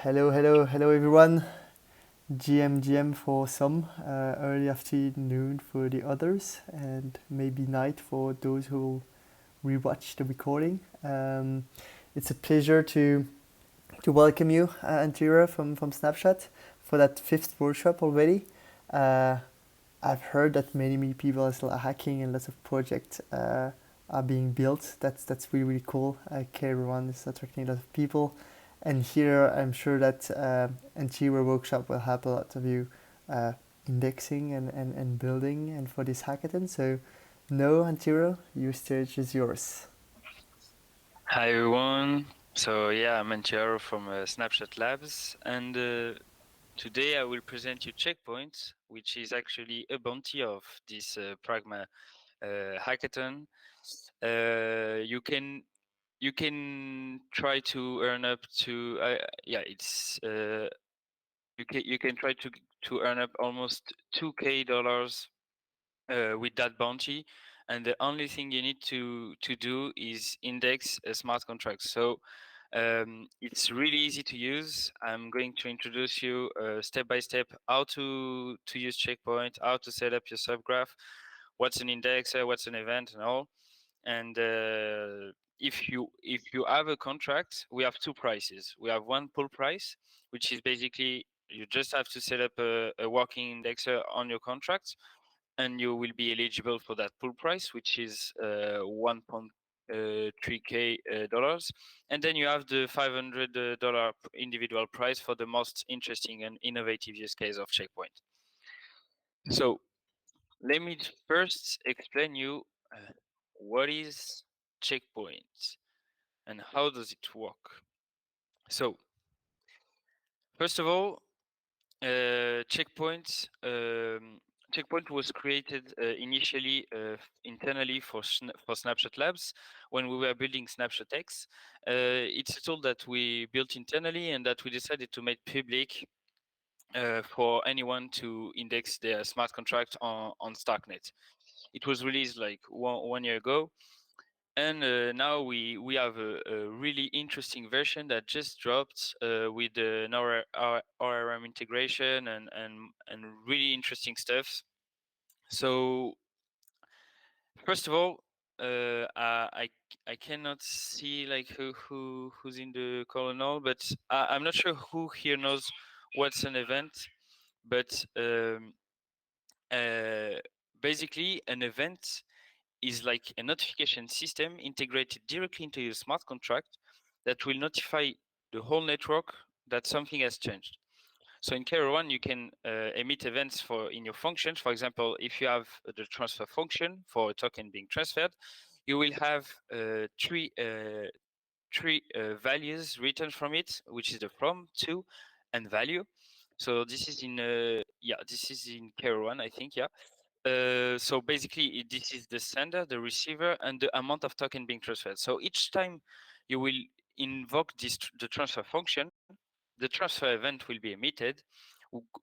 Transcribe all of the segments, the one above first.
Hello everyone. GM for some, early afternoon for the others, and maybe night for those who rewatch the recording. It's a pleasure to welcome you, Antiyro from Snapchat, for that fifth workshop already. Uh, I've heard that many people are still hacking and lots of projects are being built. That's really cool. K1 is attracting a lot of people, and here I'm sure that Antiyro workshop will help a lot of you indexing and building and for this hackathon. So, no, Antiyro, your stage is yours. Hi everyone. So yeah, I'm Antiyro from Snapchat Labs, and today I will present you Checkpoint, which is actually a bounty of this Pragma hackathon. You can try to earn up to it's you can try to earn up almost $2K with that bounty, and the only thing you need to do is index a smart contract. So it's really easy to use. I'm going to introduce you step by step how to use Checkpoint, how to set up your subgraph, what's an indexer, what's an event, and all. And if you have a contract, we have two prices. We have one pull price, which is basically you just have to set up a working indexer on your contract, and you will be eligible for that pool price, which is 1.3K dollars. And then you have the $500 individual price for the most interesting and innovative use case of Checkpoint. So let me first explain you what is Checkpoint and how does it work. So first of all, Checkpoint Checkpoint was created initially internally for Snapchat Labs when we were building Snapshot X. It's a tool that we built internally and that we decided to make public for anyone to index their smart contract on Starknet. It was released like one year ago, and now we have a really interesting version that just dropped with an ORM integration and really interesting stuff. So first of all, I cannot see like who's in the call and all, but I'm not sure who here knows what's an event. But uh, basically, an event is like a notification system integrated directly into your smart contract that will notify the whole network that something has changed. So in Carrier1, you can emit events for in your functions. For example, if you have the transfer function for a token being transferred, you will have three values written from it, which is the from, to, and value. So this is in this is in Carrier1, I think. Yeah. So basically, this is the sender, the receiver, and the amount of token being transferred. So each time you will invoke the transfer function, the transfer event will be emitted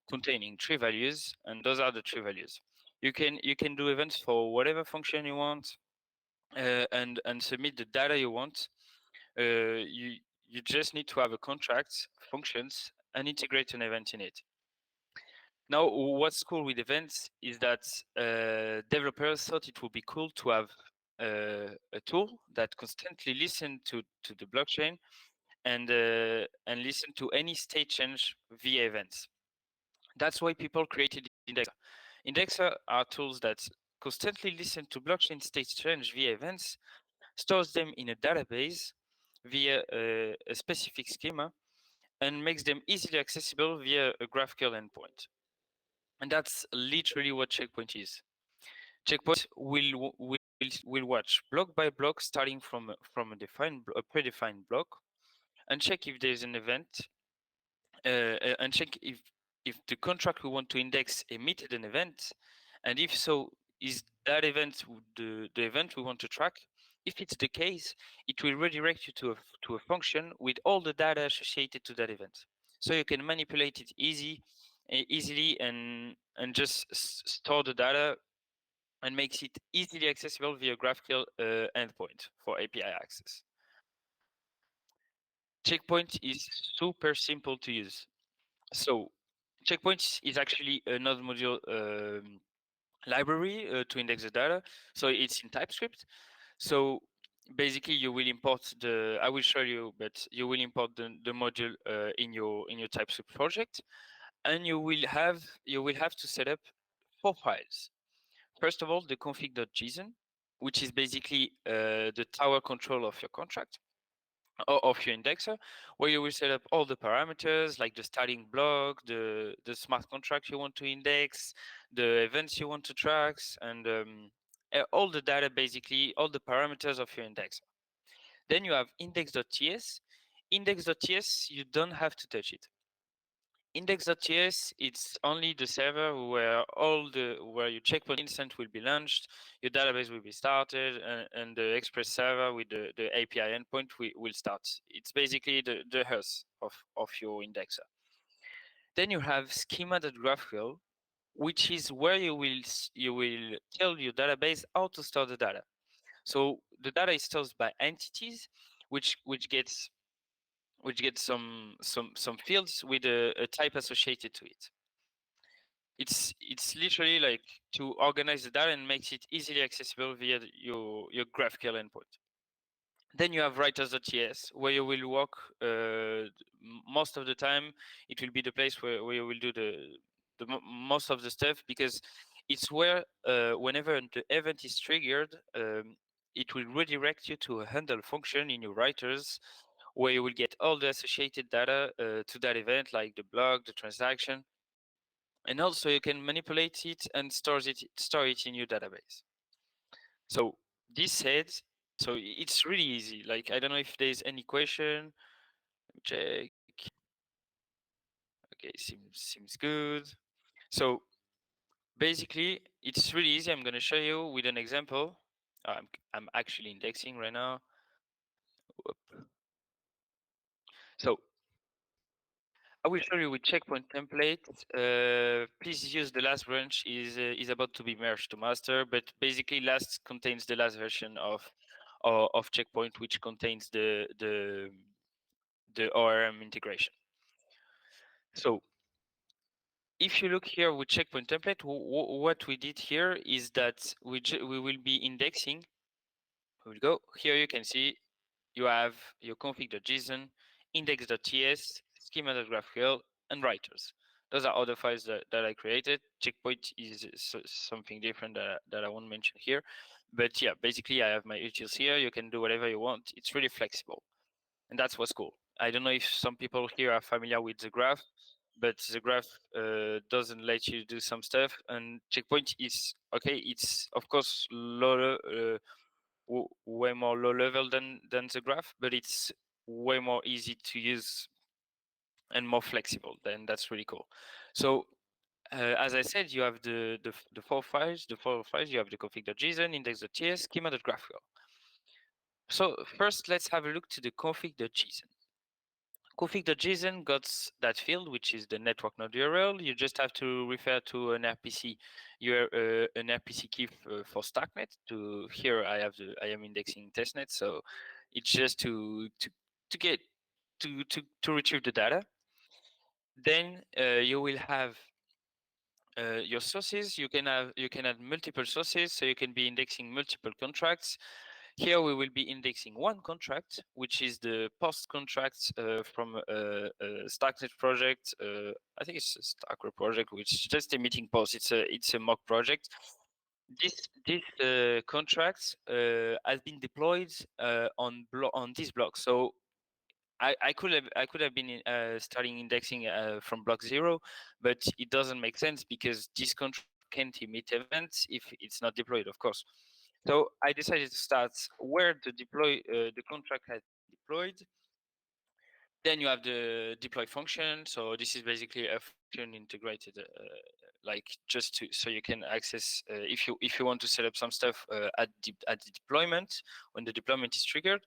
containing three values, and those are the three values. You can do events for whatever function you want, and submit the data you want. You just need to have a contract, functions, and integrate an event in it. Now, what's cool with events is that developers thought it would be cool to have a tool that constantly listen to the blockchain and listen to any state change via events. That's why people created Indexer. Indexer are tools that constantly listen to blockchain state change via events, stores them in a database via a specific schema, and makes them easily accessible via a GraphQL endpoint. And that's literally what Checkpoint is. Checkpoint will watch block by block, starting from a predefined block, and check if there's an event, and check if the contract we want to index emitted an event, and if so, is that event the event we want to track? If it's the case, it will redirect you to a function with all the data associated to that event, so you can manipulate it easily and just store the data and makes it easily accessible via GraphQL endpoint for API access. Checkpoint is super simple to use. So Checkpoint is actually another module library to index the data. So it's in TypeScript. So basically you will import the, I will show you, but you will import the module in your TypeScript project, and you will have to set up 4 files. First of all, the config.json, which is basically the tower control of your contract or of your indexer, where you will set up all the parameters like the starting block, the smart contract you want to index, the events you want to track, and all the data, basically all the parameters of your indexer. Then you have index.ts. Index.ts, you don't have to touch it. Index.ts, it's only the server where your checkpoint instance will be launched, your database will be started, and the Express server with the API endpoint will start. It's basically the host of your indexer. Then you have schema.graphql, which is where you will tell your database how to store the data. So the data is stored by entities, which gets some fields with a type associated to it. It's literally like to organize the data and makes it easily accessible via your GraphQL endpoint. Then you have writers.ts, where you will work most of the time. It will be the place where you will do most of the stuff, because it's where whenever the event is triggered, it will redirect you to a handle function in your writers, where you will get all the associated data to that event, like the block, the transaction, and also you can manipulate it and store it in your database. So this said, so it's really easy. Like, I don't know if there's any question. Check. Okay, seems good. So basically, it's really easy. I'm gonna show you with an example. I'm actually indexing right now. Whoop. So I will show you with checkpoint template. Please use the last branch is about to be merged to master, but basically last contains the last version of checkpoint, which contains the ORM integration. So if you look here with checkpoint template, what we did here is that we will be indexing. We will go here. You can see you have your config.json, index.ts, schema.graphql, and writers. Those are other files that I created. Checkpoint is something different that I won't mention here. But yeah, basically I have my utils here. You can do whatever you want. It's really flexible. And that's what's cool. I don't know if some people here are familiar with the graph, but the graph doesn't let you do some stuff. And checkpoint is, okay, it's of course lower, way more low level than the graph, but it's way more easy to use and more flexible. Then that's really cool. So as I said, you have the 4 files. The 4 files, you have the config.json, index.ts, schema.graphql. So first, let's have a look to the config.json. Config.json got that field, which is the network node URL. You just have to refer to an RPC, an RPC key for Starknet. To here, I am indexing testnet, so it's just to get to retrieve the data. Then you will have your sources. You can add multiple sources, so you can be indexing multiple contracts. Here we will be indexing one contract, which is the post contract from a Starknet project. I think it's a Starknet project, which is just emitting posts. It's a mock project. This contract has been deployed on this block. So I could have been starting indexing from block 0, but it doesn't make sense because this contract can't emit events if it's not deployed, of course. So I decided to start where the contract has been deployed. Then you have the deploy function. So this is basically a function integrated, like just so you can access if you want to set up some stuff at the deployment when the deployment is triggered.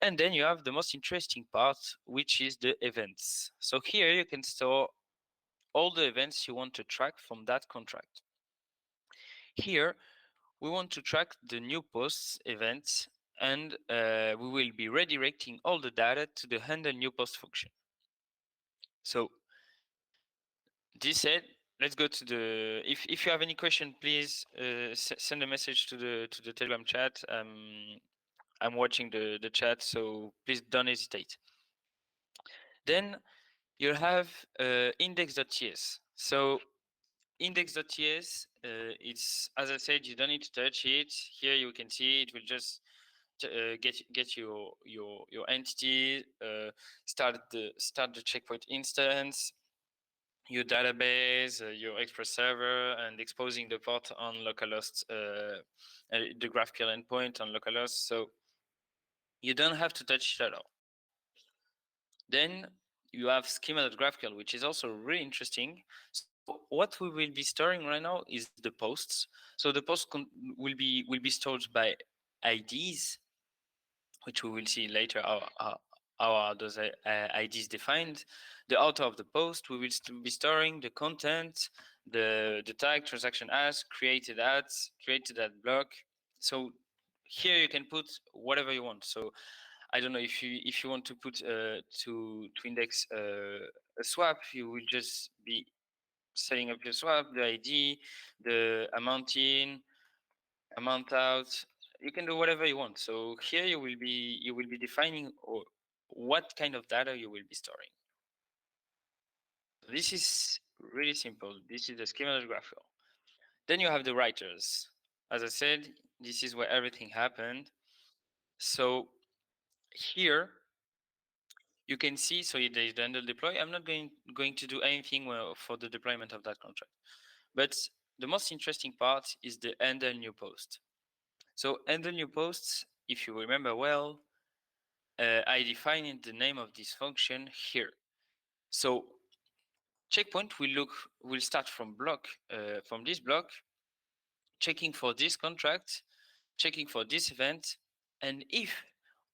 And then you have the most interesting part, which is the events. So here you can store all the events you want to track from that contract. Here we want to track the new posts event and we will be redirecting all the data to the handle new post function. So this said, let's go to the. If you have any question, please send a message to the Telegram chat. I'm watching the chat, so please don't hesitate. Then you have index.ts. So index.ts, it's, as I said, you don't need to touch it. Here you can see it will just get your entity, start the checkpoint instance, your database, your Express server, and exposing the port on localhost, the GraphQL endpoint on localhost. So you don't have to touch it at all. Then you have schema.graphql, which is also really interesting. So what we will be storing right now is the posts. So the posts will be stored by IDs, which we will see later how are those IDs defined. The author of the post, we will be storing the content, the tag, transaction as, created ads, created ad block. So here you can put whatever you want. So I don't know if you want to put to index a swap, you will just be setting up your swap, the ID, the amount in, amount out. You can do whatever you want. So here you will be defining what kind of data you will be storing. This is really simple. This is the schema graphical. Then you have the writers. As I said, this is where everything happened. So here you can see, so there is the handle deploy. I'm not going to do anything for the deployment of that contract. But the most interesting part is the handle new post. So handle new posts, if you remember well, I defined the name of this function here. So checkpoint will start from this block, checking for this contract, checking for this event, and if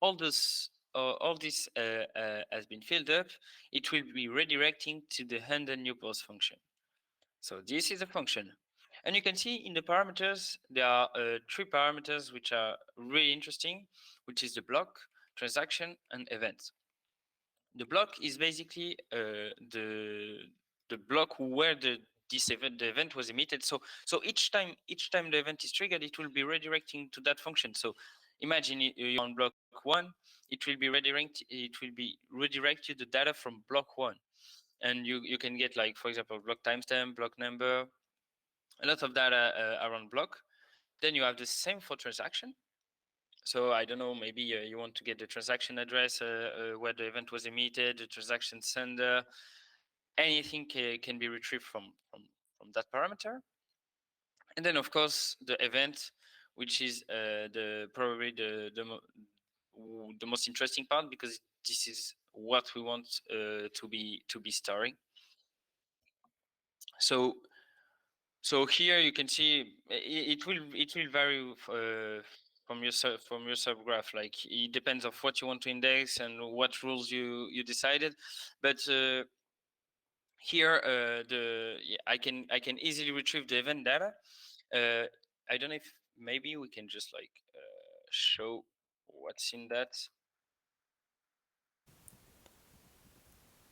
all this has been filled up, it will be redirecting to the handle new post function. So this is a function. And you can see in the parameters, there are 3 parameters which are really interesting, which is the block, transaction, and event. The block is basically the block where the event was emitted. So each time the event is triggered, it will be redirecting to that function. So imagine you're on block 1, it will be redirect you the data from block 1, and you can get, like, for example, block timestamp, block number, a lot of data around block. Then you have the same for transaction. So I don't know, maybe you want to get the transaction address where the event was emitted, the transaction sender, anything can be retrieved from that parameter. And then of course the event, which is probably the most interesting part, because this is what we want to be storing. So here you can see it will vary from your subgraph. Like, it depends of what you want to index and what rules you decided. But here I can easily retrieve the event data. I don't know if maybe we can just like show what's in that.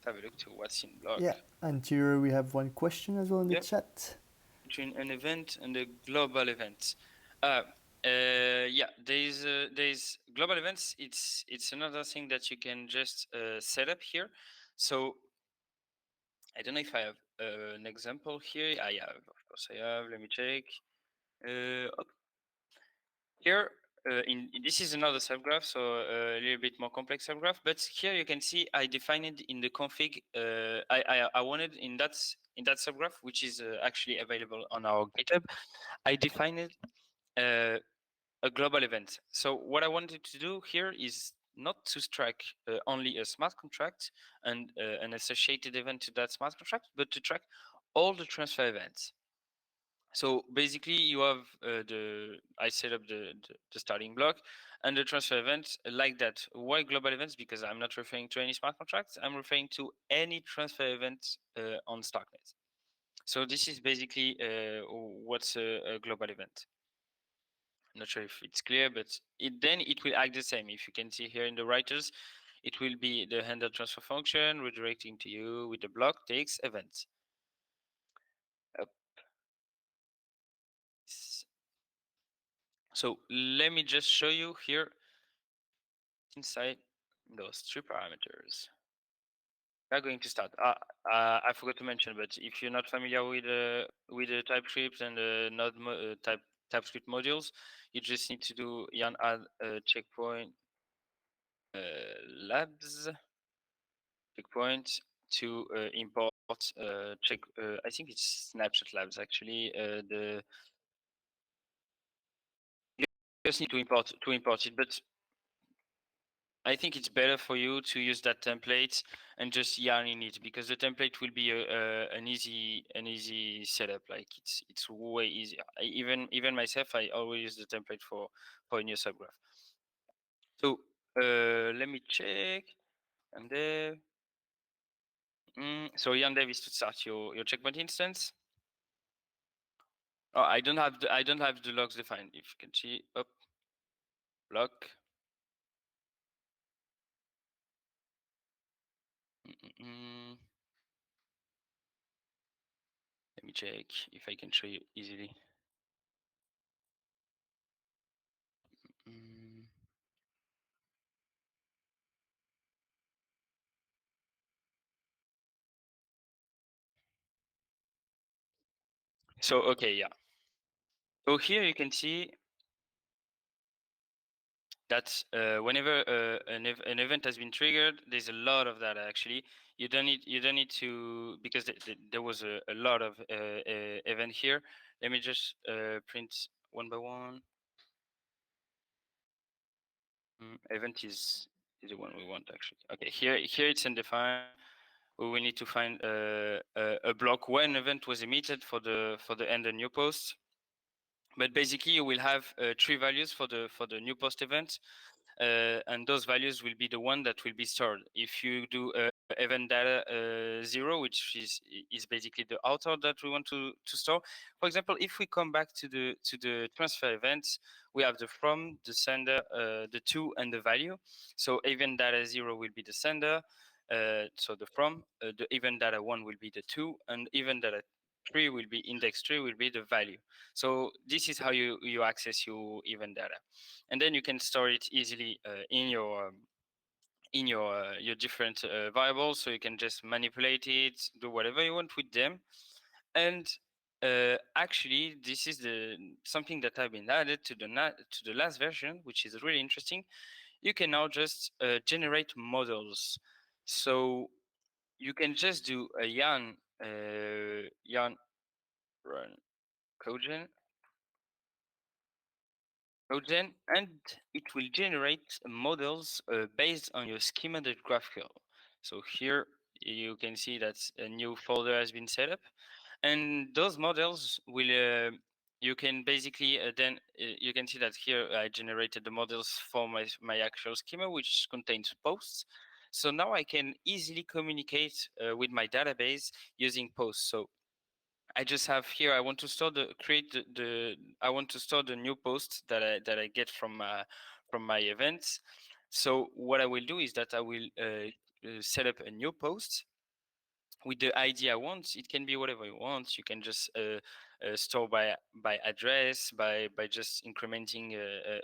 Have a look to what's in block. Yeah, Antiyro, we have one question as well in the chat. Between an event and a global event. Yeah, there's global events. It's another thing that you can just set up here. So I don't know if I have an example here. I have, of course I have. Let me check. Here, this is another subgraph, so a little bit more complex subgraph. But here you can see I defined it in the config. I wanted in that subgraph, which is actually available on our GitHub. I defined a global event. So what I wanted to do here is not to track only a smart contract and an associated event to that smart contract, but to track all the transfer events. So basically, you have I set up the starting block and the transfer event like that. Why global events? Because I'm not referring to any smart contracts. I'm referring to any transfer event on Starknet. So this is basically what's a global event. I'm not sure if it's clear, but it will act the same. If you can see here in the writers, it will be the handle transfer function redirecting to you with the block takes event. Up. So let me just show you here inside those three parameters. We're going to start. I forgot to mention, but if you're not familiar with the TypeScript and the Node TypeScript modules, you just need to do yarn add checkpoint labs checkpoint to import check. I think it's snapshot labs actually. The you just need to import it, but I think it's better for you to use that template and just yarn in it, because the template will be an easy setup. Like it's way easier. Even myself, I always use the template for a new subgraph. So let me check. And there. So Yandev is to start your checkpoint instance. Oh, I don't have the logs defined. If you can see, up block. Let me check if I can show you easily. So okay, yeah. So here you can see that whenever an event has been triggered, there's a lot of data actually. You don't need to, because there was a lot of event here. Let me just print one by one. Event is the one we want actually. Okay, here it's undefined. We will need to find a block when event was emitted for the end and new post. But basically, you will have three values for the new post event, and those values will be the one that will be stored. If you do event data 0, which is basically the author that we want to store. For example, if we come back to the transfer events, we have the from, the sender, the to, and the value. So event data 0 will be the sender. So the from, the event data 1 will be the to, and event data 3 will be index 3 will be the value. So this is how you access your event data, and then you can store it easily in your different variables. So you can just manipulate it, do whatever you want with them. And actually, this is something that have been added to the last version, which is really interesting. You can now just generate models. So you can just do a yarn run codegen, and it will generate models based on your schema.graphql. So here you can see that a new folder has been set up, and those models will you can basically then you can see that here I generated the models for my actual schema, which contains posts. So now I can easily communicate with my database using posts. So I just have here. I want to store I want to store the new post that I get from my events. So what I will do is that I will set up a new post with the ID I want. It can be whatever you want. You can just store by address, by just incrementing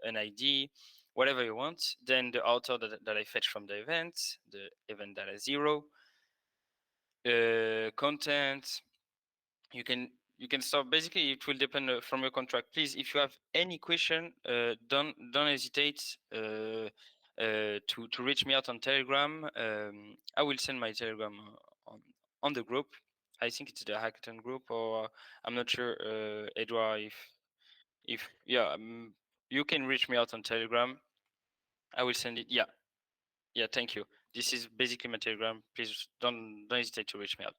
an ID, whatever you want. Then the author that I fetch from the event, the event data 0, content. You can start. Basically, it will depend from your contract. Please, if you have any question, don't hesitate to reach me out on Telegram. I will send my Telegram on the group. I think it's the Hackathon group, or I'm not sure, Edouard. If yeah, you can reach me out on Telegram. I will send it. Yeah. Thank you. This is basically my Telegram. Please don't hesitate to reach me out.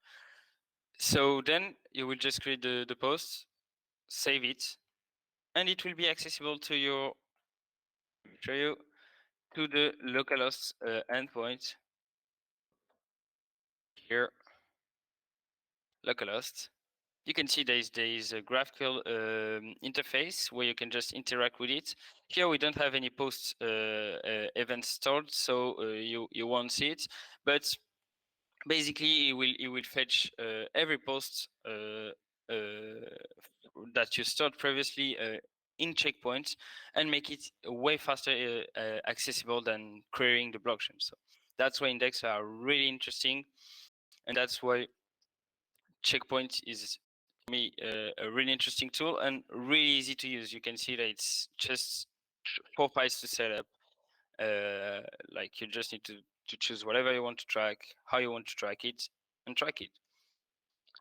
So then you will just create the post, save it, and it will be accessible to your to the localhost endpoint here, localhost. you can see there is a graphical interface where you can just interact with it. Here we don't have any post events stored, so you won't see it. But basically, it will fetch every post that you stored previously in Checkpoint and make it way faster accessible than querying the blockchain. So that's why indexes are really interesting, and that's why Checkpoint is to me a really interesting tool and really easy to use. You can see that it's just 4 files to set up. Like you just need to choose whatever you want to track, how you want to track it, and track it.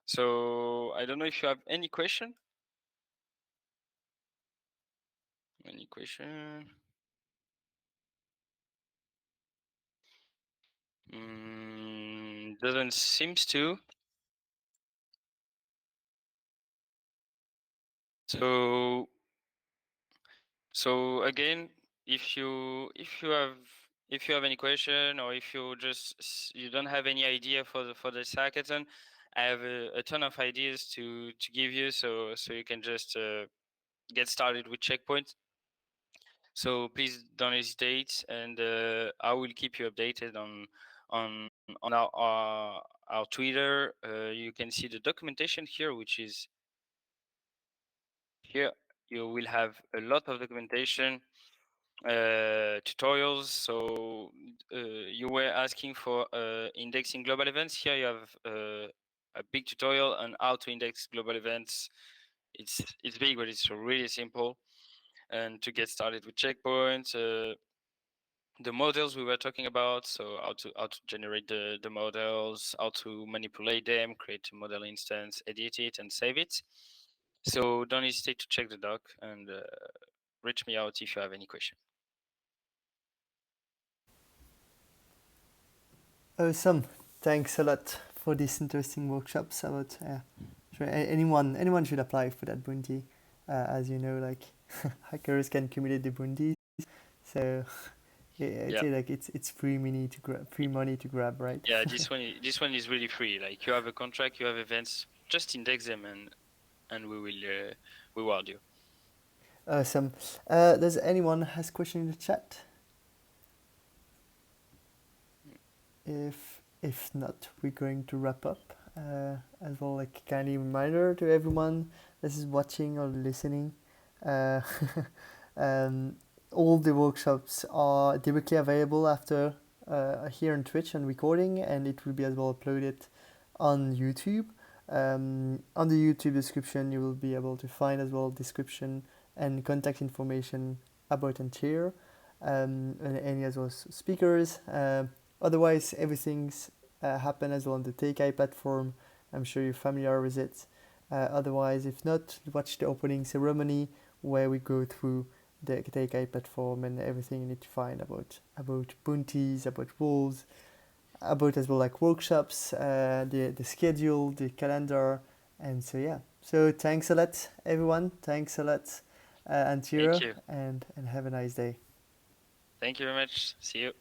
So I don't know if you have any question. Any question? Doesn't seems to. So so again, if you have any question, or if you don't have any idea for this hackathon, I have a ton of ideas to give you, so you can just get started with Checkpoint. So please don't hesitate, and I will keep you updated on our Twitter. You can see the documentation here, which is here. You will have a lot of documentation, tutorials. So you were asking for indexing global events. Here you have a big tutorial on how to index global events. It's big, but it's really simple. And to get started with checkpoints, the models we were talking about, so how to generate the models, how to manipulate them, create a model instance, edit it, and save it. So don't hesitate to check the doc and reach me out if you have any question. Awesome. Thanks a lot for these interesting workshops about sure, anyone should apply for that bounty. As you know, like hackers can accumulate the bounties, so yeah, I'd Yeah, say like it's free money to grab, right? yeah. This one is really free. Like you have a contract, you have events, just index them, and we will reward you. Awesome. Does anyone has question in the chat? If not, we're going to wrap up. As well, like kindly reminder to everyone that is watching or listening. Uh, um, all the workshops are directly available after here on Twitch and recording, and it will be as well uploaded on YouTube. On the YouTube description, you will be able to find as well description and contact information about Antiyro, and any as well speakers. Otherwise, everything's happen as well on the TakeI platform. I'm sure you're familiar with it. Otherwise, if not, watch the opening ceremony where we go through the TakeI platform and everything you need to find about bounties, about rules, about as well like workshops, the schedule, the calendar, and so yeah. So thanks a lot, everyone. Thanks a lot, Thank Antira, you. and have a nice day. Thank you very much. See you.